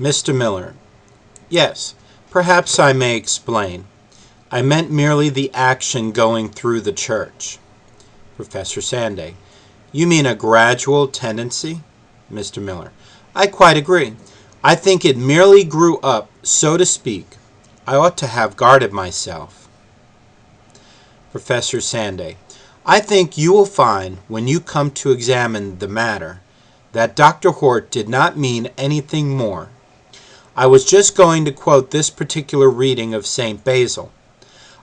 Mr. Miller: Yes, perhaps I may explain. I meant merely the action going through the church. Professor Sanday: You mean a gradual tendency? Mr. Miller: I quite agree. I think it merely grew up, so to speak. I ought to have guarded myself. Professor Sanday: I think you will find, when you come to examine the matter, that Dr. Hort did not mean anything more. I was just going to quote this particular reading of St. Basil.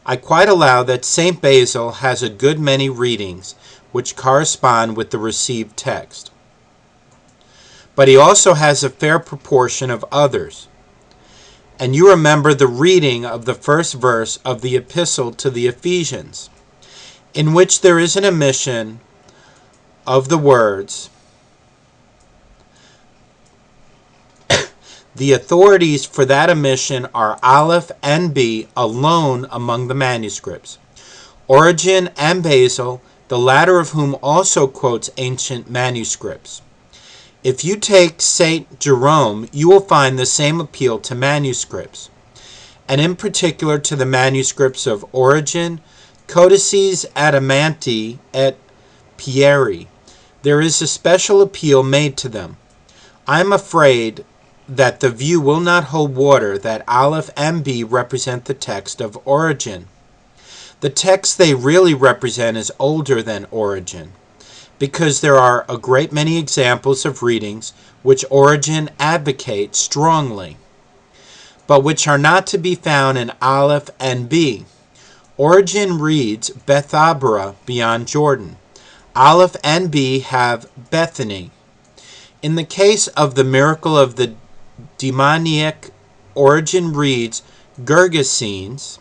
I quite allow that St. Basil has a good many readings which correspond with the received text. But he also has a fair proportion of others. And you remember the reading of the first verse of the epistle to the Ephesians, in which there is an omission of the words, the authorities for that omission are Aleph and B alone among the manuscripts. Origen and Basil, the latter of whom also quotes ancient manuscripts. If you take St. Jerome, you will find the same appeal to manuscripts, and in particular to the manuscripts of Origen, Codices Adamanti et Pieri. There is a special appeal made to them. I am afraid that the view will not hold water that Aleph and B represent the text of Origen. The text they really represent is older than Origen, because there are a great many examples of readings which Origen advocates strongly, but which are not to be found in Aleph and B. Origen reads Bethabara beyond Jordan. Aleph and B have Bethany. In the case of the miracle of the demoniac, Origen reads Gergesenes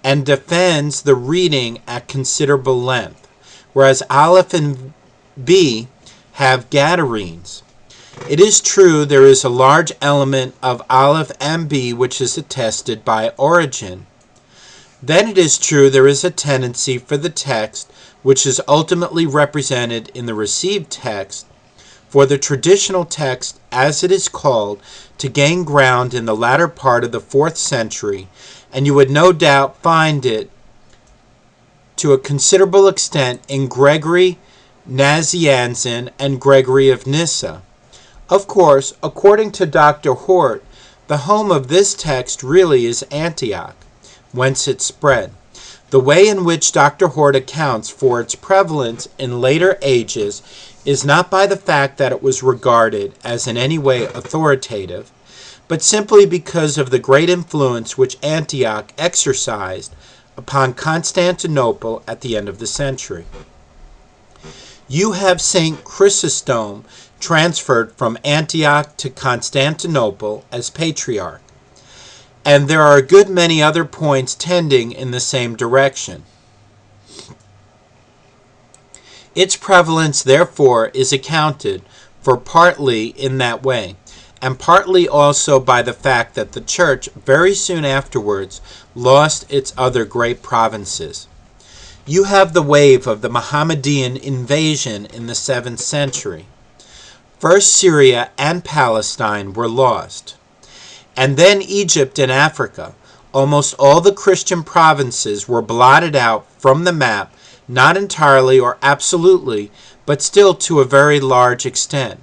and defends the reading at considerable length, whereas Aleph and B have Gadarenes. It is true there is a large element of Aleph and B which is attested by Origen. Then it is true there is a tendency for the text, which is ultimately represented in the received text, for the traditional text, as it is called, to gain ground in the latter part of the 4th century, and you would no doubt find it to a considerable extent in Gregory Nazianzen and Gregory of Nyssa. Of course, according to Dr. Hort, the home of this text really is Antioch, whence it spread. The way in which Dr. Hort accounts for its prevalence in later ages is not by the fact that it was regarded as in any way authoritative, but simply because of the great influence which Antioch exercised upon Constantinople at the end of the century. You have St. Chrysostom transferred from Antioch to Constantinople as patriarch, and there are a good many other points tending in the same direction. Its prevalence, therefore, is accounted for partly in that way, and partly also by the fact that the Church very soon afterwards lost its other great provinces. You have the wave of the Mohammedan invasion in the 7th century. First Syria and Palestine were lost, and then Egypt and Africa. Almost all the Christian provinces were blotted out from the map, not entirely or absolutely, but still to a very large extent.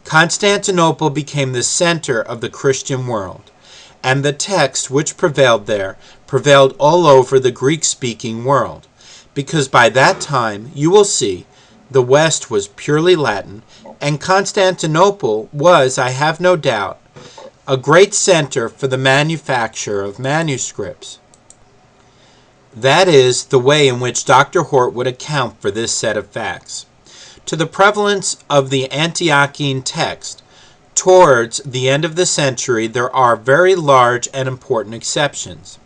Constantinople became the center of the Christian world, and the text which prevailed there prevailed all over the Greek-speaking world, because by that time, you will see, the West was purely Latin, and Constantinople was, I have no doubt, a great center for the manufacture of manuscripts. That is the way in which Dr. Hort would account for this set of facts. To the prevalence of the Antiochian text, towards the end of the century, there are very large and important exceptions.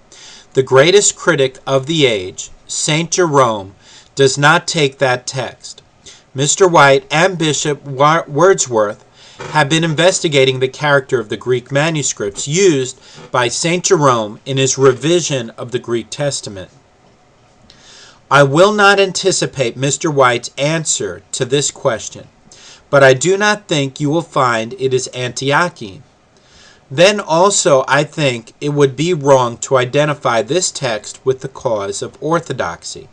The greatest critic of the age, St. Jerome, does not take that text. Mr. White and Bishop Wordsworth have been investigating the character of the Greek manuscripts used by St. Jerome in his revision of the Greek Testament. I will not anticipate Mr. White's answer to this question, but I do not think you will find it is Antiochian. then also I think it would be wrong to identify this text with the cause of orthodoxy.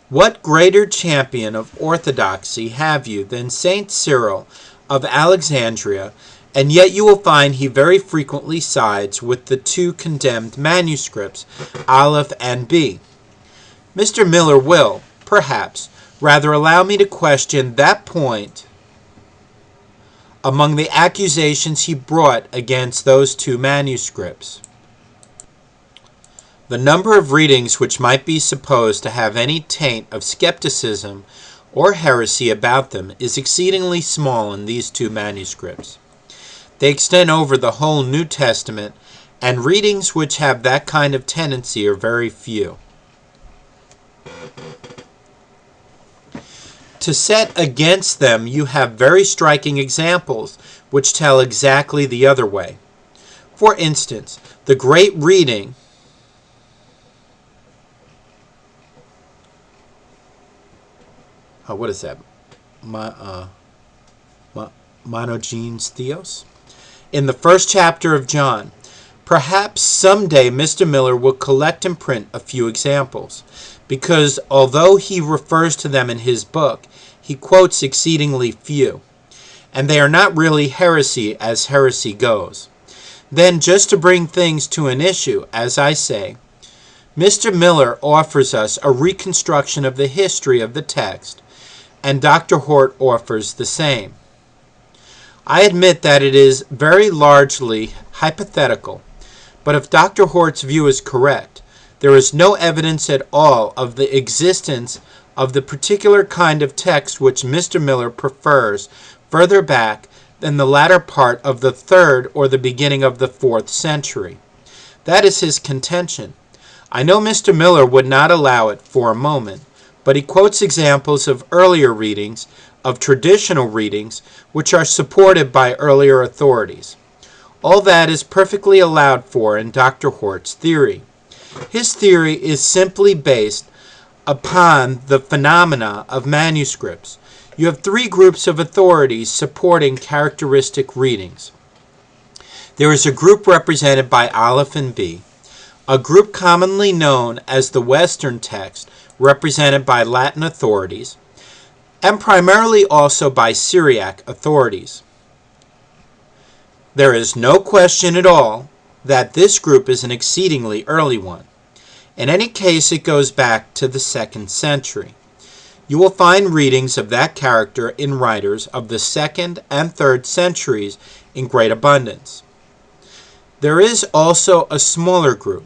What greater champion of orthodoxy have you than St. Cyril of Alexandria, and yet you will find he very frequently sides with the two condemned manuscripts, Aleph and B. Mr. Miller will, perhaps, rather allow me to question that point among the accusations he brought against those two manuscripts. The number of readings which might be supposed to have any taint of skepticism or heresy about them is exceedingly small in these two manuscripts. They extend over the whole New Testament, and readings which have that kind of tendency are very few. To set against them, you have very striking examples which tell exactly the other way. For instance, the great reading what is that? Monogenes Theos? In the first chapter of John. Perhaps someday Mr. Miller will collect and print a few examples, because although he refers to them in his book, he quotes exceedingly few, and they are not really heresy as heresy goes. Then, just to bring things to an issue, as I say, Mr. Miller offers us a reconstruction of the history of the text, and Dr. Hort offers the same. I admit that it is very largely hypothetical, but if Dr. Hort's view is correct, there is no evidence at all of the existence of the particular kind of text which Mr. Miller prefers further back than the latter part of the 3rd or the beginning of the 4th century. That is his contention. I know Mr. Miller would not allow it for a moment, but he quotes examples of earlier readings, of traditional readings, which are supported by earlier authorities. All that is perfectly allowed for in Dr. Hort's theory. His theory is simply based upon the phenomena of manuscripts. You have 3 groups of authorities supporting characteristic readings. There is a group represented by Aleph and B, a group commonly known as the Western text, represented by Latin authorities, and primarily also by Syriac authorities. There is no question at all that this group is an exceedingly early one. In any case, it goes back to the 2nd century. You will find readings of that character in writers of the 2nd and 3rd centuries in great abundance. There is also a smaller group,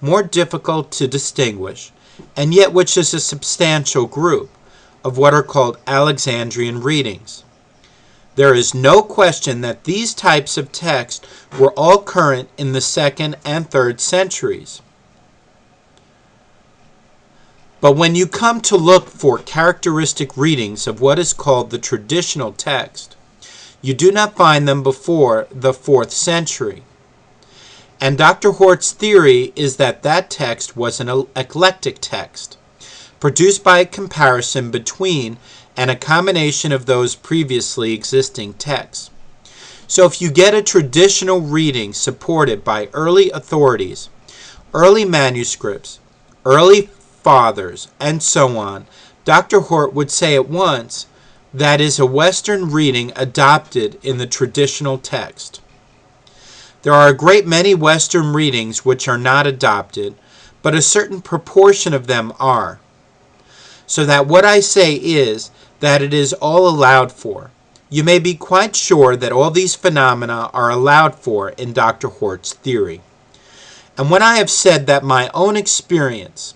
more difficult to distinguish, and yet which is a substantial group, of what are called Alexandrian readings. There is no question that these types of text were all current in the 2nd and 3rd centuries. But when you come to look for characteristic readings of what is called the traditional text, you do not find them before the 4th century. And Dr. Hort's theory is that that text was an eclectic text, produced by a comparison between and a combination of those previously existing texts. So if you get a traditional reading supported by early authorities, early manuscripts, early fathers, and so on, Dr. Hort would say at once that is a Western reading adopted in the traditional text. There are a great many Western readings which are not adopted, but a certain proportion of them are. So that what I say is that it is all allowed for. You may be quite sure that all these phenomena are allowed for in Dr. Hort's theory. And when I have said that my own experience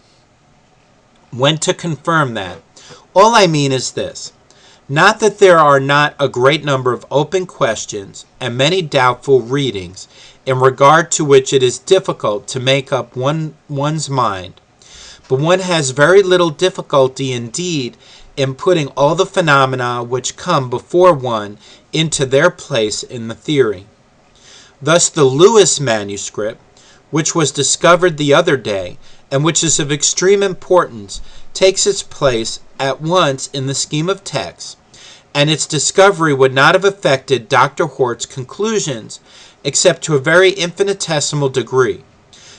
went to confirm that, all I mean is this: not that there are not a great number of open questions and many doubtful readings in regard to which it is difficult to make up one's mind, but one has very little difficulty indeed in putting all the phenomena which come before one into their place in the theory. Thus the Lewis manuscript, which was discovered the other day, and which is of extreme importance, takes its place at once in the scheme of texts, and its discovery would not have affected Dr. Hort's conclusions except to a very infinitesimal degree,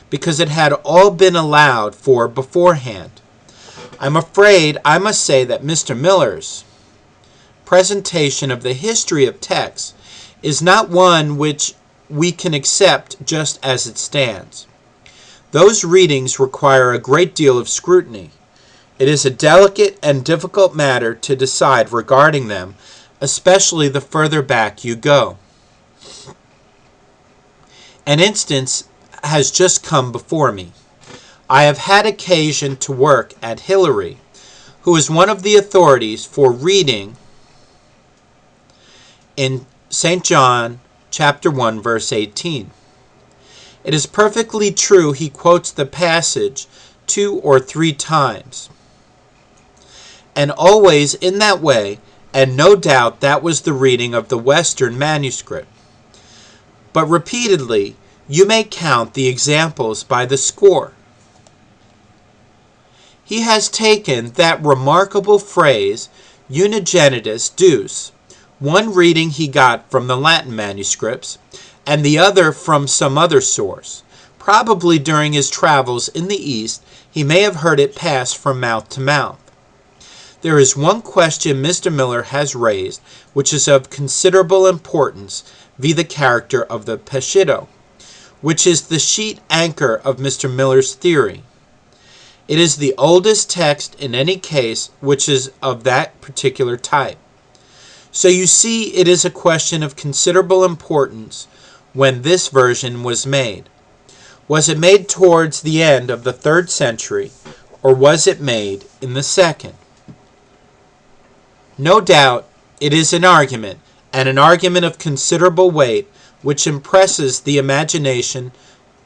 because it had all been allowed for beforehand. I'm afraid I must say that Mr. Miller's presentation of the history of texts is not one which we can accept just as it stands. Those readings require a great deal of scrutiny. It is a delicate and difficult matter to decide regarding them, especially the further back you go. An instance has just come before me. I have had occasion to work at Hilary, who is one of the authorities for reading in St. John chapter 1, verse 18. It is perfectly true he quotes the passage 2 or 3 times, and always in that way, and no doubt that was the reading of the Western manuscript. But repeatedly, you may count the examples by the score. He has taken that remarkable phrase, unigenitus deus, one reading he got from the Latin manuscripts, and the other from some other source. Probably during his travels in the East, he may have heard it pass from mouth to mouth. There is one question Mr. Miller has raised, which is of considerable importance, viz. The character of the Peshitta, which is the sheet anchor of Mr. Miller's theory. It is the oldest text in any case which is of that particular type. So you see it is a question of considerable importance when this version was made. Was it made towards the end of the 3rd century, or was it made in the 2nd? No doubt it is an argument, and an argument of considerable weight, which impresses the imagination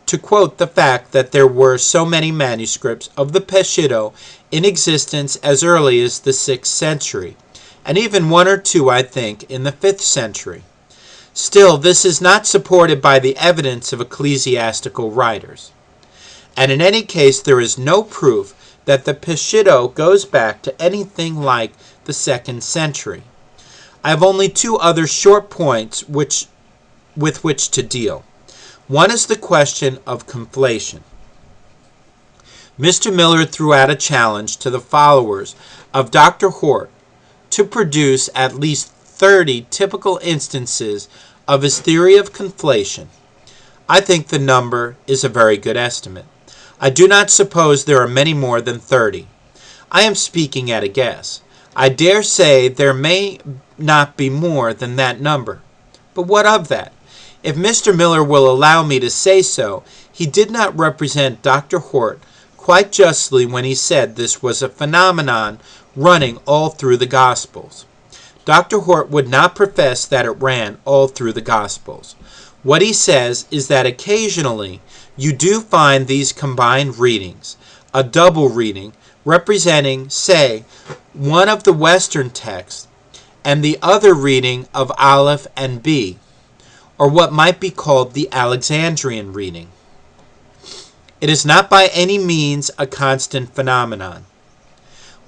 to quote the fact that there were so many manuscripts of the Peshitta in existence as early as the 6th century, and even 1 or 2, I think, in the 5th century. Still, this is not supported by the evidence of ecclesiastical writers. And in any case, there is no proof that the Peshitta goes back to anything like the 2nd century. I have only 2 other short points with which to deal. One is the question of conflation. Mr. Miller threw out a challenge to the followers of Dr. Hort to produce at least 30 typical instances of his theory of conflation. I think the number is a very good estimate. I do not suppose there are many more than 30. I am speaking at a guess. I dare say there may not be more than that number. But what of that? If Mr. Miller will allow me to say so, he did not represent Dr. Hort quite justly when he said this was a phenomenon running all through the Gospels. Dr. Hort would not profess that it ran all through the Gospels. What he says is that occasionally you do find these combined readings, a double reading representing, say, one of the Western texts and the other reading of Aleph and B, or what might be called the Alexandrian reading. It is not by any means a constant phenomenon.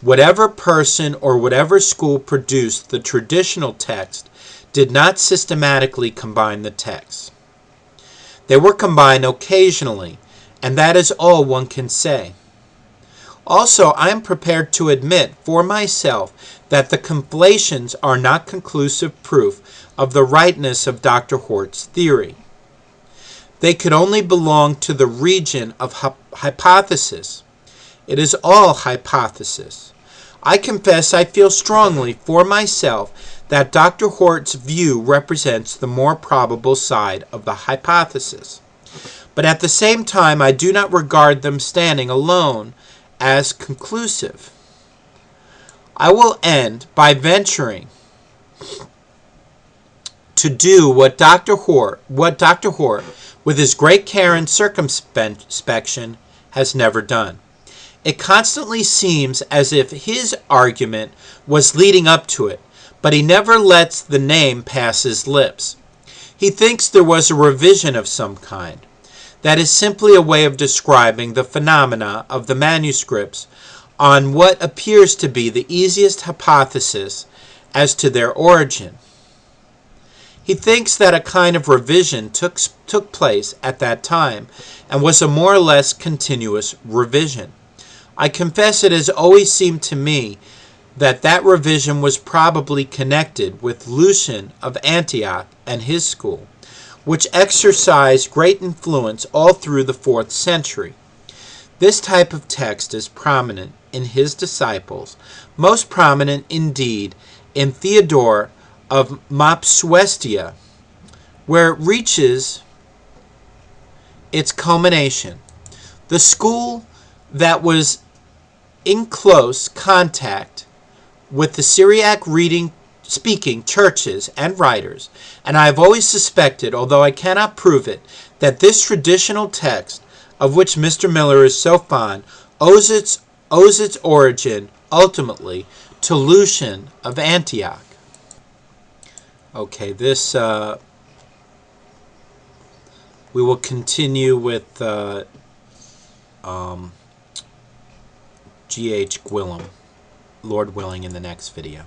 Whatever person or whatever school produced the traditional text did not systematically combine the texts. They were combined occasionally, and that is all one can say. Also, I am prepared to admit for myself that the conflations are not conclusive proof of the rightness of Dr. Hort's theory. They could only belong to the region of hypothesis. It is all hypothesis. I confess I feel strongly for myself that Dr. Hort's view represents the more probable side of the hypothesis. But at the same time, I do not regard them standing alone as conclusive. I will end by venturing to do what Dr. Hort, with his great care and circumspection, has never done. It constantly seems as if his argument was leading up to it, but he never lets the name pass his lips. He thinks there was a revision of some kind. That is simply a way of describing the phenomena of the manuscripts on what appears to be the easiest hypothesis as to their origin. He thinks that a kind of revision took place at that time and was a more or less continuous revision. I confess it has always seemed to me that revision was probably connected with Lucian of Antioch and his school, which exercised great influence all through the 4th century. This type of text is prominent in his disciples, most prominent indeed in Theodore of Mopsuestia, where it reaches its culmination. The school that was in close contact with the Syriac speaking churches and writers, and I have always suspected, although I cannot prove it, that this traditional text, of which Mr. Miller is so fond, owes its origin, ultimately, to Lucian of Antioch. Okay, this, we will continue with G.H. Gwilym, Lord willing, in the next video.